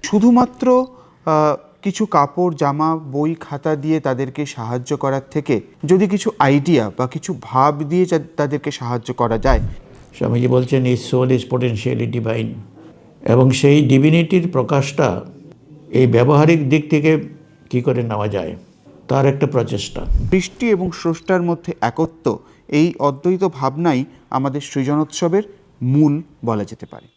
শুধুমাত্র কিছু কাপড় জামা বই খাতা দিয়ে তাদেরকে সাহায্য করার থেকে যদি কিছু আইডিয়া বা কিছু ভাব দিয়ে তাদেরকে সাহায্য করা যায়। স্বামীজি বলছেন এই সোল ইজ পোটেনশিয়ালি ডিভাইন, এবং সেই ডিভিনিটির প্রকাশটা এই ব্যবহারিক দিক থেকে কি করে নেওয়া যায় তার একটা প্রচেষ্টা। সৃষ্টি এবং স্রষ্টার মধ্যে একত্ব, এই অদ্বৈত ভাবনাই আমাদের সৃজনোৎসবের মূল বলা যেতে পারে।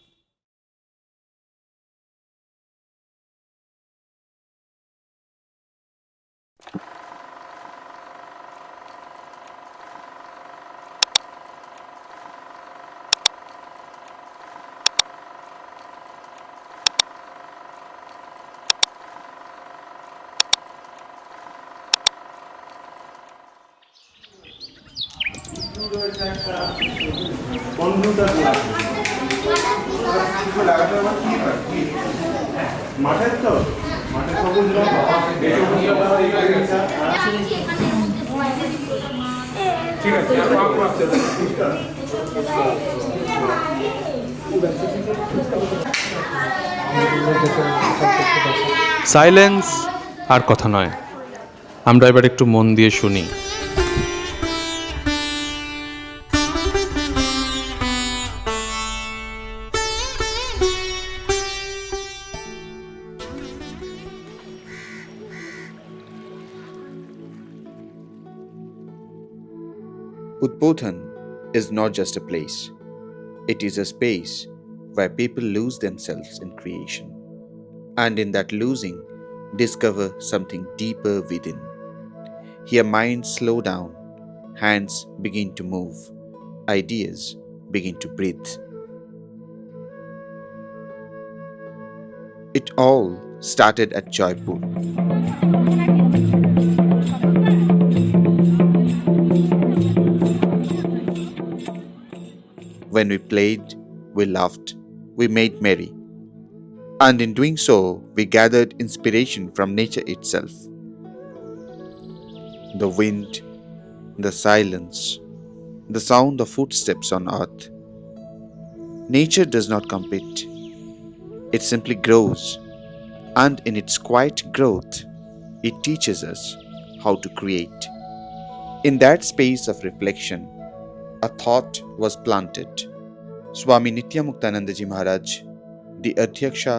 মাঠের তো মাঠের সবুজ রঙ ঠিক আছে। সাইলেন্স আর কথা নয়, আমরা এবার একটু মন দিয়ে শুনি। Udbodhan is not just a place. It is a space where people lose themselves in creation, and in that losing, discover something deeper within. Here minds slow down, hands begin to move, ideas begin to breathe. It all started at Jaipur. When we played, we laughed, we made merry. And in doing so, we gathered inspiration from nature itself. The wind, the silence, the sound of footsteps on earth. Nature does not compete. It simply grows, and in its quiet growth, it teaches us how to create. In that space of reflection, a thought was planted. Swami Nityamuktananda Ji Maharaj, the Adhyaksha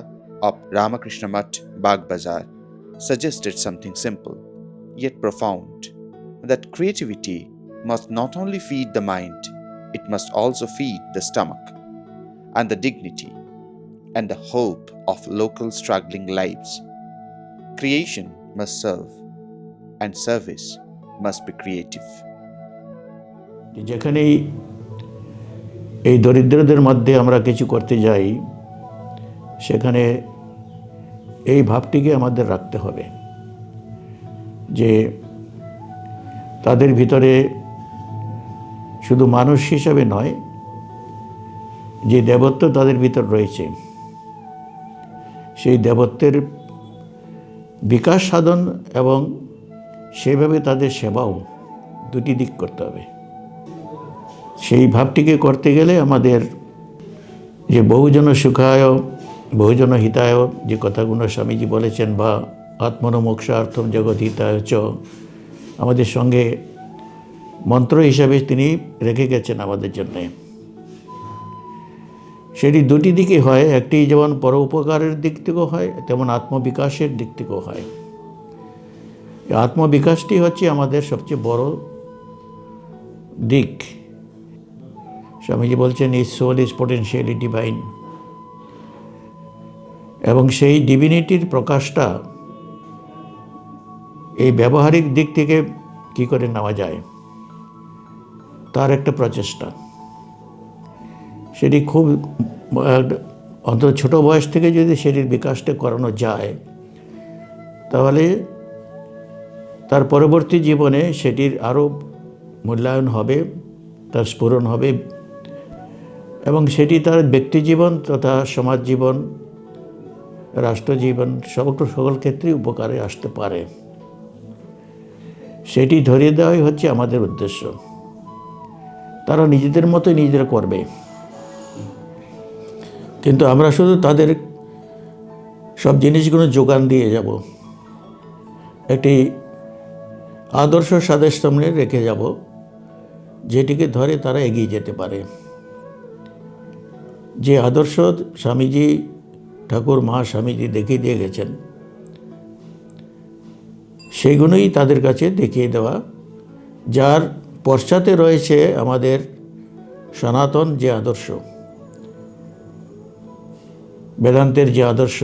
of Ramakrishna Math, Bagh Bazar, suggested something simple yet profound, that creativity must not only feed the mind, it must also feed the stomach, and the dignity and the hope of local struggling lives. Creation must serve, and service must be creative. যেখানেই এই দরিদ্রদের মধ্যে আমরা কিছু করতে যাই, সেখানে এই ভাবটিকে আমাদের রাখতে হবে যে তাদের ভিতরে শুধু মানুষ হিসাবে নয়, যে দেবত্ব তাদের ভিতর রয়েছে, সেই দেবত্বের বিকাশ সাধন এবং সেভাবে তাদের সেবাও, দুটি দিক করতে হবে। সেই ভাবটিকে করতে গেলে আমাদের যে বহুজন সুখায় বহুজন হিতায় যে কথাগুলো স্বামীজি বলেছেন, বা আত্মনো মোক্ষার্থম জগৎ হিতায় চ, আমাদের সঙ্গে মন্ত্র হিসাবে তিনি রেখে গেছেন আমাদের জন্যে, সেটি দুটি দিকে হয়। একটি যেমন পরোপকারের দিক থেকেও হয়, তেমন আত্মবিকাশের দিক থেকেও হয়। আত্মবিকাশটি হচ্ছে আমাদের সবচেয়ে বড় দিক। স্বামীজি বলছেন এই সোল ইজ পোটেনশিয়ালি ডিভাইন, এবং সেই ডিভিনিটির প্রকাশটা এই ব্যবহারিক দিক থেকে কি করে নেওয়া যায় তার একটা প্রচেষ্টা। সেটি খুব অন্তত ছোট বয়স থেকে যদি সেটির বিকাশটা করানো যায়, তাহলে তার পরবর্তী জীবনে সেটির আরও মূল্যায়ন হবে, তার স্ফুরণ হবে, এবং সেটি তার ব্যক্তিজীবন তথা সমাজ জীবন, রাষ্ট্রজীবন সকল ক্ষেত্রেই উপকারে আসতে পারে। সেটি ধরিয়ে দেওয়াই হচ্ছে আমাদের উদ্দেশ্য। তারা নিজেদের মতোই নিজেরা করবে, কিন্তু আমরা শুধু তাদের সব জিনিসগুলো যোগান দিয়ে যাব, একটি আদর্শ তাদের সামনে রেখে যাব, যেটিকে ধরে তারা এগিয়ে যেতে পারে। যে আদর্শ স্বামীজি, ঠাকুর মা স্বামীজি দেখিয়ে দিয়ে গেছেন, সেইগুলোই তাদের কাছে দেখিয়ে দেওয়া, যার পশ্চাতে রয়েছে আমাদের সনাতন যে আদর্শ, বেদান্তের যে আদর্শ,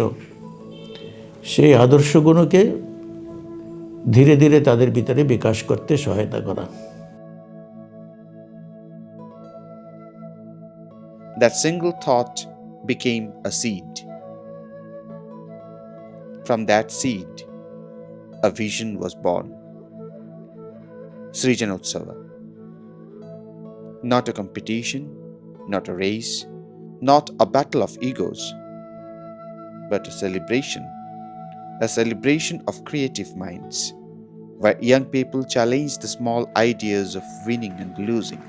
সেই আদর্শগুলোকে ধীরে ধীরে তাদের ভিতরে বিকাশ করতে সহায়তা করা। That single thought became a seed. From that seed, a vision was born. Srijanotsava. Not a competition, not a race, not a battle of egos, but a celebration of creative minds, where young people challenge the small ideas of winning and losing,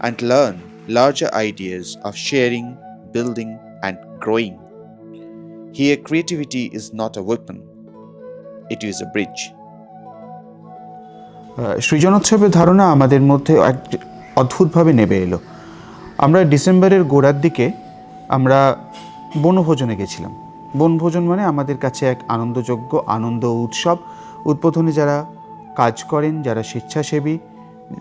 and learn larger ideas of sharing, building, and growing. Here, creativity is not a weapon, it is a bridge. সৃজনোৎসবের ধারণা আমাদের মধ্যে এক অদ্ভুতভাবে নেমে এলো। আমরা ডিসেম্বরের গোড়ার দিকে আমরা বনভোজনে গেছিলাম। বনভোজন মানে আমাদের কাছে এক আনন্দযোগ্য, আনন্দ উৎসব। উদ্বোধনে যারা কাজ করেন, যারা স্বেচ্ছাসেবী,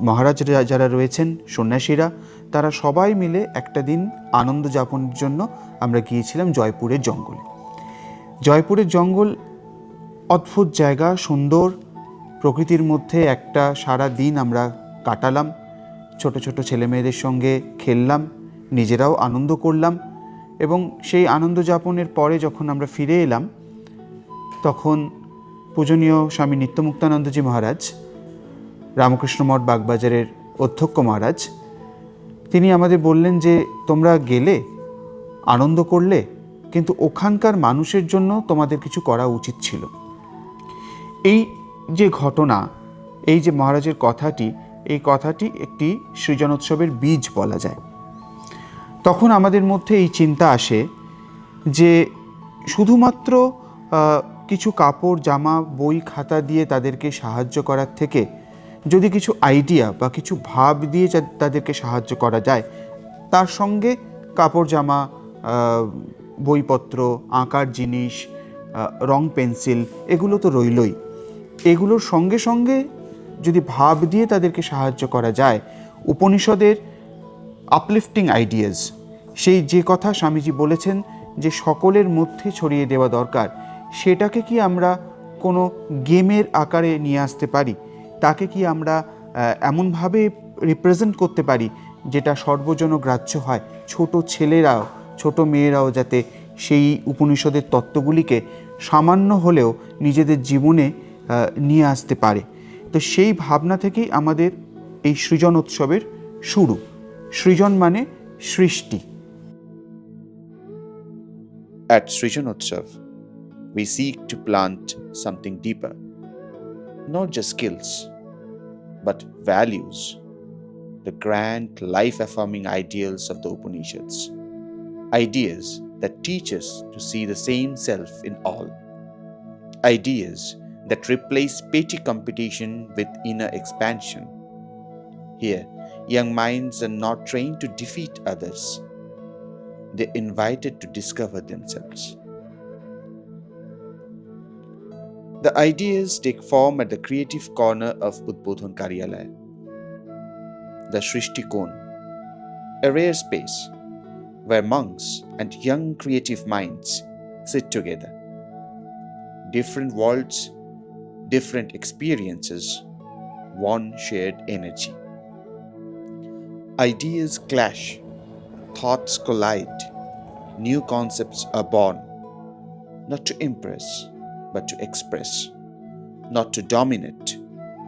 মহারাজরা যারা রয়েছেন, সন্ন্যাসীরা, তারা সবাই মিলে একটা দিন আনন্দ যাপনের জন্য আমরা গিয়েছিলাম জয়পুরের জঙ্গলে। জয়পুরের জঙ্গল অদ্ভুত জায়গা, সুন্দর প্রকৃতির মধ্যে একটা সারা দিন আমরা কাটালাম। ছোট ছোট ছেলেমেয়েদের সঙ্গে খেললাম, নিজেরাও আনন্দ করলাম, এবং সেই আনন্দ যাপনের পরে যখন আমরা ফিরে এলাম, তখন পূজনীয় স্বামী নিত্যমুক্তানন্দজি মহারাজ, রামকৃষ্ণ মঠ বাগবাজারের অধ্যক্ষ মহারাজ, তিনি আমাদের বললেন যে তোমরা গেলে, আনন্দ করলে, কিন্তু ওখানকার মানুষের জন্য তোমাদের কিছু করা উচিত ছিল। এই যে ঘটনা, এই যে মহারাজের কথাটি, এই কথাটি একটি সৃজনোৎসবের বীজ বলা যায়। তখন আমাদের মধ্যে এই চিন্তা আসে যে শুধুমাত্র কিছু কাপড়, জামা, বই, খাতা দিয়ে তাদেরকে সাহায্য করার থেকে যদি কিছু আইডিয়া বা কিছু ভাব দিয়ে তাদেরকে সাহায্য করা যায়, তার সঙ্গে কাপড়, জামা, বইপত্র, আঁকার জিনিস, রং, পেন্সিল, এগুলো তো রইলই। এগুলোর সঙ্গে সঙ্গে যদি ভাব দিয়ে তাদেরকে সাহায্য করা যায়, উপনিষদের আপলিফটিং আইডিয়াস, সেই যে কথা স্বামীজি বলেছেন যে সকলের মধ্যে ছড়িয়ে দেওয়া দরকার, সেটাকে কি আমরা কোনো গেমের আকারে নিয়ে আসতে পারি? তাকে কি আমরা এমনভাবে রিপ্রেজেন্ট করতে পারি যেটা সর্বজনগ্রাহ্য হয়? ছোট ছেলেরাও, ছোট মেয়েরাও যাতে সেই উপনিষদের তত্ত্বগুলিকে সামান্য হলেও নিজেদের জীবনে নিয়ে আসতে পারে। তো সেই ভাবনা থেকেই আমাদের এই সৃজনোৎসবের শুরু। সৃজন মানে সৃষ্টি। At Srijanotsav, we seek to plant something deeper, not just skills, but values, the grand life-affirming ideals of the Upanishads, ideas that teach us to see the same self in all, ideas that replace petty competition with inner expansion. Here, young minds are not trained to defeat others. They're invited to discover themselves. The ideas take form at the creative corner of Udbodhan Karyalaya, the Shrishti Kon, a rare space where monks and young creative minds sit together. Different worlds, different experiences, one shared energy. Ideas clash, thoughts collide, new concepts are born, not to impress, but to express, not to dominate,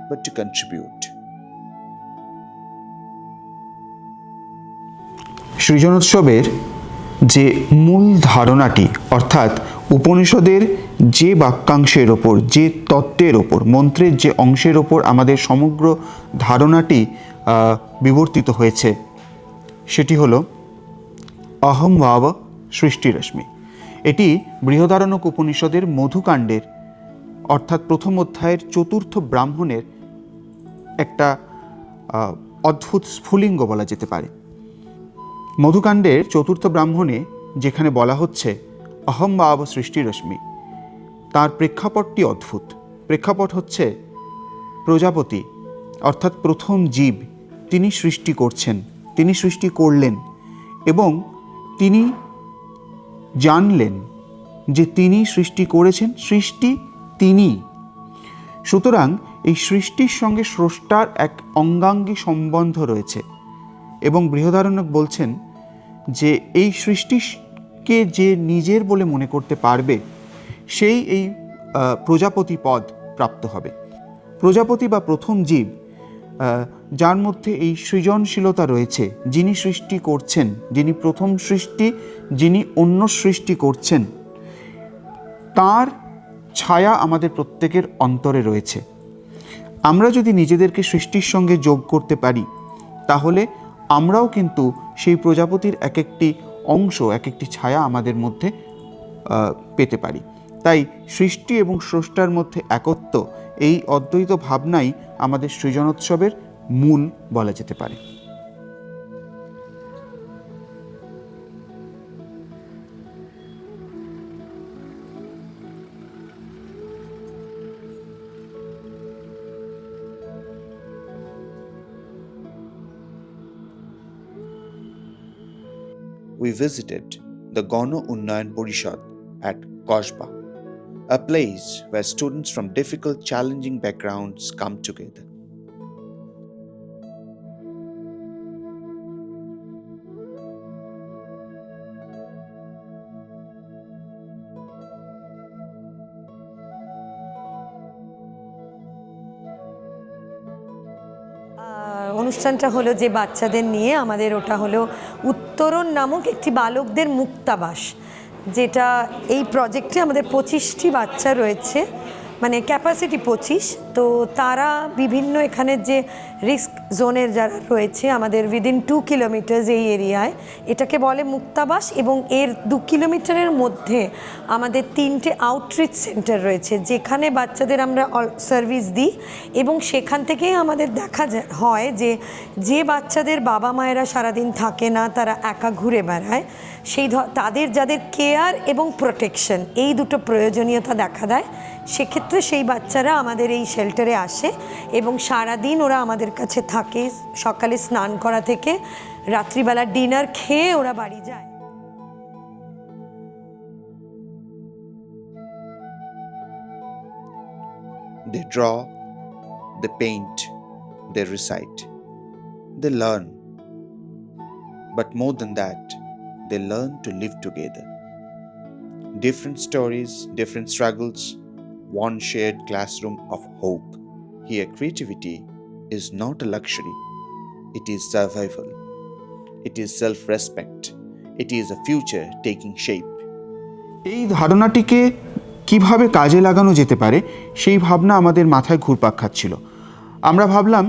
but to contribute. সৃজনোৎসবের যে মূল ধারণাটি, অর্থাৎ উপনিষদের যে বাক্যাংশের ওপর, যে তত্ত্বের ওপর, মন্ত্রের যে অংশের ওপর আমাদের সমগ্র ধারণাটি বিবর্তিত হয়েছে, সেটি হলো অহং ভাব সৃষ্টিরশ্মি। এটি বৃহদারণ্যক উপনিষদের মধুকাণ্ডের অর্থাৎ প্রথম অধ্যায়ের চতুর্থ ব্রাহ্মণের একটা অদ্ভুত স্ফুলিঙ্গ বলা যেতে পারে। মধুকাণ্ডের চতুর্থ ব্রাহ্মণে যেখানে বলা হচ্ছে অহম ভাব সৃষ্টিরশ্মি, তার প্রেক্ষাপটটি অদ্ভুত। প্রেক্ষাপট হচ্ছে প্রজাপতি অর্থাৎ প্রথম জীব, তিনি সৃষ্টি করছেন, তিনি সৃষ্টি করলেন এবং তিনি জানলেন যে তিনি সৃষ্টি করেছেন, সৃষ্টি তিনি। সুতরাং এই সৃষ্টির সঙ্গে স্রষ্টার এক অঙ্গাঙ্গী সম্বন্ধ রয়েছে এবং বৃহদারণ্যক বলছেন যে এই সৃষ্টিকে যে নিজের বলে মনে করতে পারবে সেই এই প্রজাপতি পদ প্রাপ্ত হবে। প্রজাপতি বা প্রথম জীব, যার মধ্যে এই সৃজনশীলতা রয়েছে, যিনি সৃষ্টি করছেন, যিনি প্রথম সৃষ্টি, যিনি অন্য সৃষ্টি করছেন, তার ছায়া আমাদের প্রত্যেকের অন্তরে রয়েছে। আমরা যদি নিজেদেরকে সৃষ্টির সঙ্গে যোগ করতে পারি তাহলে আমরাও কিন্তু সেই প্রজাপতির এক একটি অংশ, এক একটি ছায়া আমাদের মধ্যে পেতে পারি। তাই সৃষ্টি এবং স্রষ্টার মধ্যে একত্ব, এই অদ্বৈত ভাবনাই আমাদের সৃজনোৎসবের মূল বলা যেতে পারে। We visited the Gano Unnayan Porishad at Kosba, a place where students from difficult, challenging backgrounds come together. অনুষ্ঠানটা হলো যে বাচ্চাদের নিয়ে আমাদের, ওটা হলো উত্তরণ নামক একটি বালকদের মুক্তাবাস, যেটা এই প্রজেক্টে আমাদের 25টি বাচ্চা রয়েছে, মানে ক্যাপাসিটি 25। তো তারা বিভিন্ন এখানের যে রিস্ক জোনের যারা রয়েছে আমাদের উইদিন 2 কিলোমিটার্স এই এরিয়ায়, এটাকে বলে মুক্তাবাস। এবং এর 2 কিলোমিটারের মধ্যে আমাদের 3টে আউটরিচ সেন্টার রয়েছে, যেখানে বাচ্চাদের আমরা সার্ভিস দিই। এবং সেখান থেকেই আমাদের দেখা হয় যে যে বাচ্চাদের বাবা মায়েরা সারাদিন থাকে না, তারা একা ঘুরে বেড়ায়, সেই তাদের যাদের কেয়ার এবং প্রোটেকশন, এই দুটো প্রয়োজনীয়তা দেখা দেয়, সেক্ষেত্রে সেই বাচ্চারা আমাদের এই শেল্টারে আসে এবং সারাদিন ওরা আমাদের কাছে থাকে। সকালে স্নান করা থেকে রাত্রিবেলা ডিনার খেয়ে ওরা বাড়ি যায়। They draw, they paint, they recite, they learn. But more than that, they learn to live together. Different stories, different struggles, one shared classroom of hope. Here, creativity is not a luxury, it is survival. It is self-respect. It is a future taking shape. এই ধারণাটিকে কিভাবে কাজে লাগানো যেতে পারে সেই ভাবনা আমাদের মাথায় ঘুরপাক খাচ্ছিল। আমরা ভাবলাম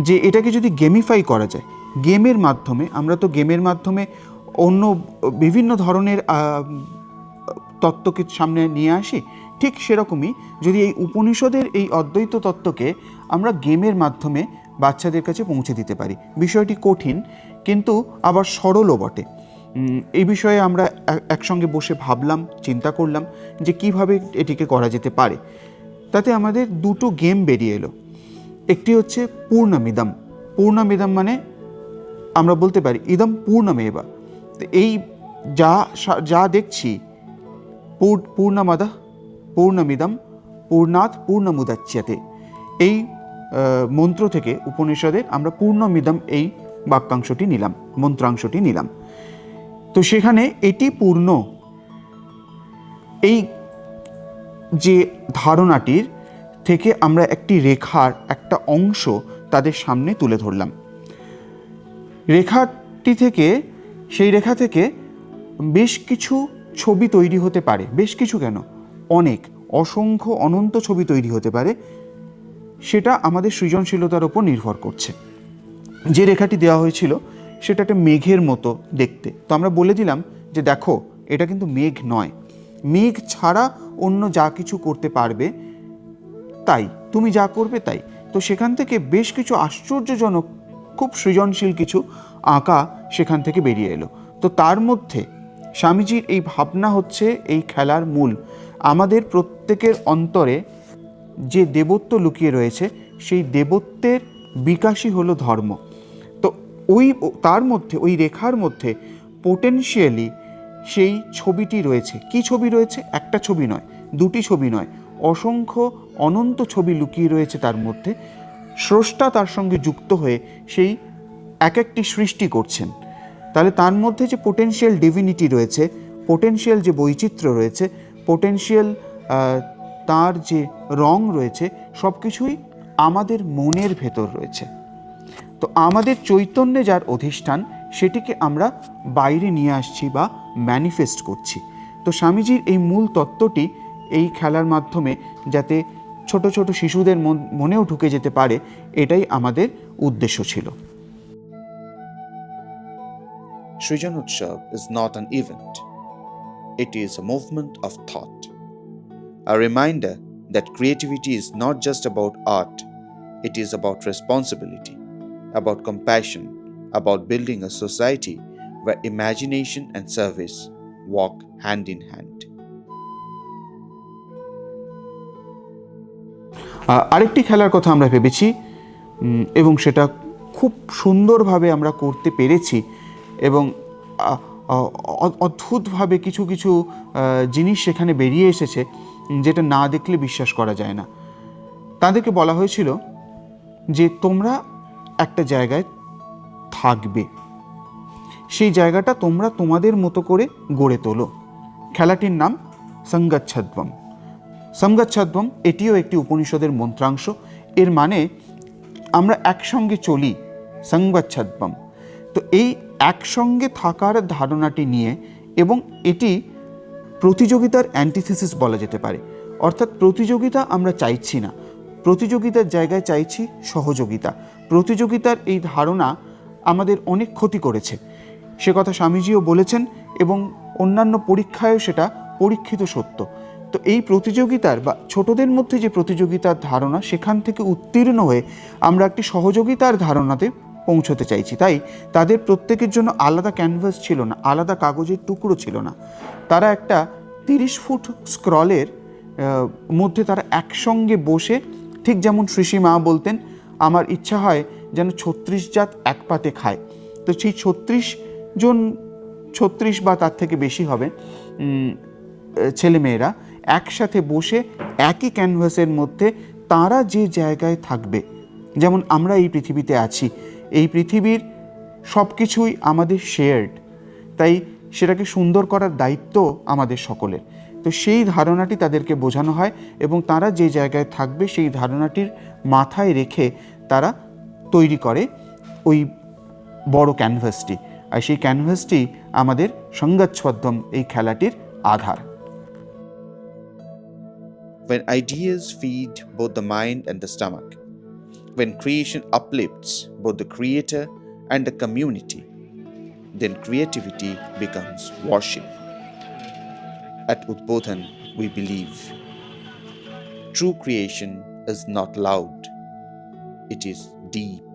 যে এটাকে যদি গেমিফাই করা যায়, গেমের মাধ্যমে, আমরা তো গেমের মাধ্যমে অন্য বিভিন্ন ধরনের তত্ত্বকে সামনে নিয়ে আসি, ঠিক সেরকমই যদি এই উপনিষদের এই অদ্বৈত তত্ত্বকে আমরা গেমের মাধ্যমে বাচ্চাদের কাছে পৌঁছে দিতে পারি। বিষয়টি কঠিন কিন্তু আবার সরলও বটে। এই বিষয়ে আমরা একসঙ্গে বসে ভাবলাম, চিন্তা করলাম যে কিভাবে এটিকে করা যেতে পারে। তাতে আমাদের দুটো গেম বেরিয়ে এলো। একটি হচ্ছে পূর্ণমিদম। পূর্ণমিদম মানে আমরা বলতে পারি ইদম পূর্ণমেবা। এই যা দেখছি, পূর্ণমাদা পূর্ণমিদম পূর্ণাৎ পূর্ণমুদাচ্যতে, এই মন্ত্র থেকে উপনিষদের আমরা পূর্ণমিদম এই বাক্যাংশটি নিলাম, মন্ত্রাংশটি নিলাম। তো সেখানে এটি পূর্ণ, এই যে ধারণাটির থেকে আমরা একটি রেখার একটা অংশ তাদের সামনে তুলে ধরলাম। রেখাটি থেকে, সেই রেখা থেকে বেশ কিছু ছবি তৈরি হতে পারে, বেশ কিছু কেন, অনেক, অসংখ্য, অনন্ত ছবি তৈরি হতে পারে। সেটা আমাদের সৃজনশীলতার উপর নির্ভর করছে। যে রেখাটি দেওয়া হয়েছিল সেটা একটা মেঘের মতো দেখতে। তো আমরা বলে দিলাম যে দেখো এটা কিন্তু মেঘ নয়। মেঘ ছাড়া অন্য যা কিছু করতে পারবে তাই, তুমি যা করবে তাই। তো সেখান থেকে বেশ কিছু আশ্চর্যজনক, খুব সৃজনশীল কিছু আঁকা সেখান থেকে বেরিয়ে এলো। তো তার মধ্যে স্বামীজির এই ভাবনা হচ্ছে এই খেলার মূল। আমাদের প্রত্যেকের অন্তরে যে দেবত্ব লুকিয়ে রয়েছে, সেই দেবত্বের বিকাশই হলো ধর্ম। তো তার মধ্যে, ওই রেখার মধ্যে পোটেনশিয়ালি সেই ছবিটি রয়েছে। কি ছবি রয়েছে? একটা ছবি নয়, দুটি ছবি নয়, অসংখ্য অনন্ত ছবি লুকিয়ে রয়েছে তার মধ্যে। স্রষ্টা তার সঙ্গে যুক্ত হয়ে সেই এক একটি সৃষ্টি করছেন। তাহলে তার মধ্যে যে পোটেনশিয়াল ডিভিনিটি রয়েছে, পোটেনশিয়াল যে বৈচিত্র্য রয়েছে, পোটেনশিয়াল তার যে রং রয়েছে, সব কিছুই আমাদের মনের ভেতর রয়েছে। তো আমাদের চৈতন্যে যার অধিষ্ঠান, সেটিকে আমরা বাইরে নিয়ে আসছি বা ম্যানিফেস্ট করছি। তো স্বামীজির এই মূল তত্ত্বটি এই খেলার মাধ্যমে যাতে ছোট ছোট শিশুদের মনেও ঢুকে যেতে পারে, এটাই আমাদের উদ্দেশ্য ছিল। Srijan Utsav is not an event. It is a movement of thought. A reminder that creativity is not just about art, it is about responsibility, about compassion, about building a society where imagination and service walk hand in hand. আরেকটি খেলার কথা আমরা ভেবেছি এবং সেটা খুব সুন্দরভাবে আমরা করতে পেরেছি এবং অদ্ভুতভাবে কিছু কিছু জিনিস সেখানে বেরিয়ে এসেছে যেটা না দেখলে বিশ্বাস করা যায় না। তাদেরকে বলা হয়েছিল যে তোমরা একটা জায়গায় থাকবে, সেই জায়গাটা তোমরা তোমাদের মতো করে গড়ে তোলো। খেলাটির নাম সঙ্গচ্ছদ্বম। সঙ্গচ্ছদ্বম এটিও একটি উপনিষদের মন্ত্রাংশ। এর মানে আমরা একসঙ্গে চলি, সঙ্গচ্ছদ্বম। তো এই একসঙ্গে থাকার ধারণাটি নিয়ে, এবং এটি প্রতিযোগিতার অ্যান্টিথিসিস বলা যেতে পারে। অর্থাৎ প্রতিযোগিতা আমরা চাইছি না, প্রতিযোগিতার জায়গায় চাইছি সহযোগিতা। প্রতিযোগিতার এই ধারণা আমাদের অনেক ক্ষতি করেছে, সে কথা স্বামীজিও বলেছেন এবং অন্যান্য পরীক্ষায়ও সেটা পরীক্ষিত সত্য। তো এই প্রতিযোগিতার বা ছোটদের মধ্যে যে প্রতিযোগিতার ধারণা, সেখান থেকে উত্তীর্ণ হয়ে আমরা একটি সহযোগিতার ধারণাতে পৌঁছতে চাইছি। তাই তাদের প্রত্যেকের জন্য আলাদা ক্যানভাস ছিল না, আলাদা কাগজের টুকরো ছিল না। তারা একটা 30 ফুট স্ক্রলের মধ্যে তারা একসঙ্গে বসে, ঠিক যেমন শ্রী মা বলতেন, আমার ইচ্ছা হয় যেন 36 জাত এক পাতে খায়। তো সেই 36 বা তার থেকে বেশি হবে ছেলেমেয়েরা একসাথে বসে একই ক্যানভাসের মধ্যে তারা যে জায়গায় থাকবে, যেমন আমরা এই পৃথিবীতে আছি, এই পৃথিবীর সব কিছুই আমাদের শেয়ার্ড, তাই সেটাকে সুন্দর করার দায়িত্ব আমাদের সকলের। তো সেই ধারণাটি তাদেরকে বোঝানো হয় এবং তারা যে জায়গায় থাকবে সেই ধারণাটির মাথায় রেখে তারা তৈরি করে ওই বড় ক্যানভাসটি। আর সেই ক্যানভাসটি আমাদের সঙ্গচ্ছদ্বম এই খেলাটির আধার। When ideas feed both the mind and the stomach, when creation uplifts both the creator and the community, then creativity becomes worship. At Udbodhan, we believe true creation is not loud, it is deep.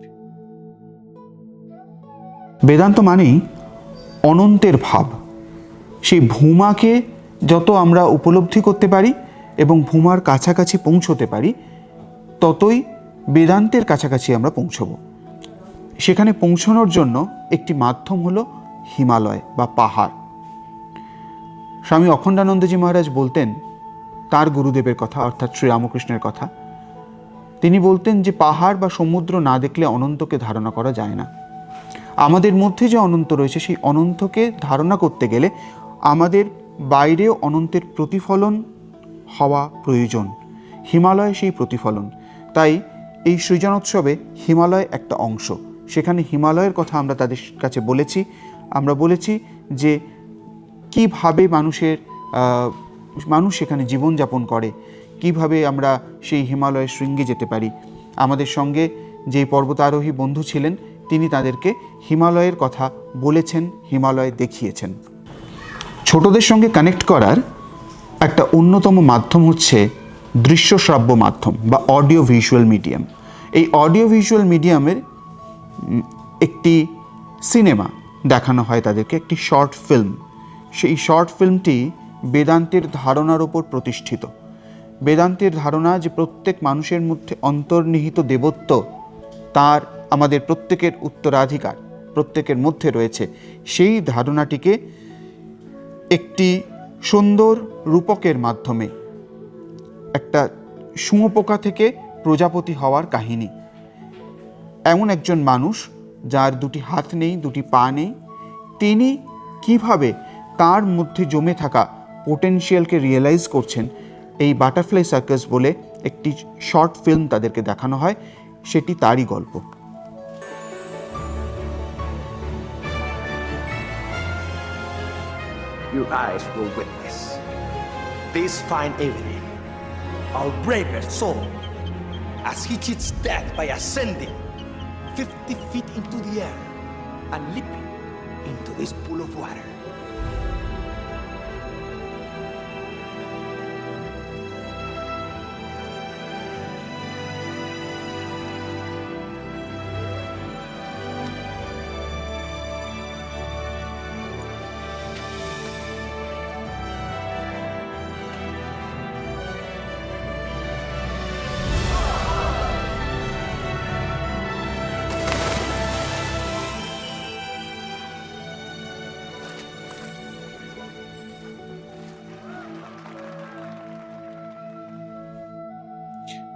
Vedanta মানেই অনন্তের ভাব। সেই ভূমাকে যত আমরা উপলব্ধি করতে পারি এবং ভূমার কাছাকাছি পৌঁছতে পারি, ততই বেদান্তের কাছাকাছি আমরা পৌঁছব। সেখানে পৌঁছানোর জন্য একটি মাধ্যম হলো হিমালয় বা পাহাড়। স্বামী অখণ্ডানন্দজি মহারাজ বলতেন তার গুরুদেবের কথা, অর্থাৎ শ্রীরামকৃষ্ণের কথা। তিনি বলতেন যে পাহাড় বা সমুদ্র না দেখলে অনন্তকে ধারণা করা যায় না। আমাদের মধ্যে যে অনন্ত রয়েছে, সেই অনন্তকে ধারণা করতে গেলে আমাদের বাইরেও অনন্তের প্রতিফলন হওয়া প্রয়োজন। হিমালয় সেই প্রতিফলন। তাই এই সৃজনোৎসবে হিমালয় একটা অংশ। সেখানে হিমালয়ের কথা আমরা তাদের কাছে বলেছি। আমরা বলেছি যে কীভাবে মানুষ সেখানে জীবনযাপন করে, কিভাবে আমরা সেই হিমালয়ের শৃঙ্গে যেতে পারি। আমাদের সঙ্গে যে পর্বতারোহী বন্ধু ছিলেন, তিনি তাদেরকে হিমালয়ের কথা বলেছেন, হিমালয় দেখিয়েছেন। ছোটদের সঙ্গে কানেক্ট করার একটা অন্যতম মাধ্যম হচ্ছে দৃশ্য শ্রাব্য মাধ্যম বা অডিও ভিজুয়াল মিডিয়াম। এই অডিও ভিজুয়াল মিডিয়ামের একটি সিনেমা দেখানো হয় তাদেরকে, একটি শর্ট ফিল্ম। সেই শর্ট ফিল্মটি বেদান্তের ধারণার ওপর প্রতিষ্ঠিত। বেদান্তের ধারণা যে প্রত্যেক মানুষের মধ্যে অন্তর্নিহিত দেবত্ব তার আমাদের প্রত্যেকের উত্তরাধিকার প্রত্যেকের মধ্যে রয়েছে, সেই ধারণাটিকে একটি সুন্দর রূপকের মাধ্যমে, একটা শুঁয়োপোকা থেকে প্রজাপতি হওয়ার কাহিনী। এমন একজন মানুষ যার দুটি হাত নেই, দুটি পা নেই, তিনি কিভাবে তার মধ্যে জমে থাকা পোটেনশিয়ালকে রিয়েলাইজ করছেন, এই বাটারফ্লাই সার্কাস বলে একটি শর্ট ফিল্ম তাদেরকে দেখানো হয়, সেটি তারই গল্প। Your eyes will witness this fine evening our bravest soul as he cheats death by ascending 50 feet into the air and leaping into this pool of water.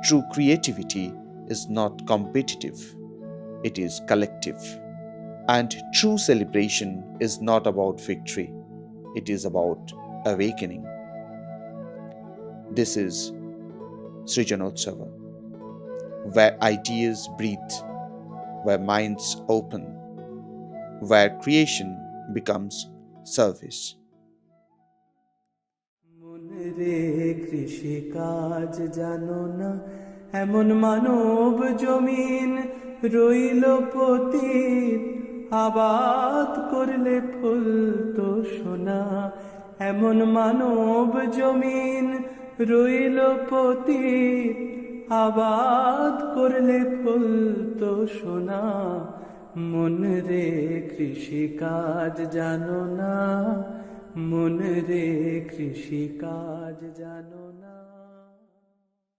True creativity is not competitive, it is collective. And true celebration is not about victory, it is about awakening. This is Srijanotsava, where ideas breathe, where minds open, where creation becomes service. রে কৃষি কাজ জানো না, এমন মানব জমিন রইল পতিত, আবাদ করলে ফুল তো সোনা। এমন মানব জমিন রইল পতিত, আবাদ করলে ফুল তো সোনা। মন রে কৃষি কাজ জানো না, মন রে কৃষি কাজ জানো।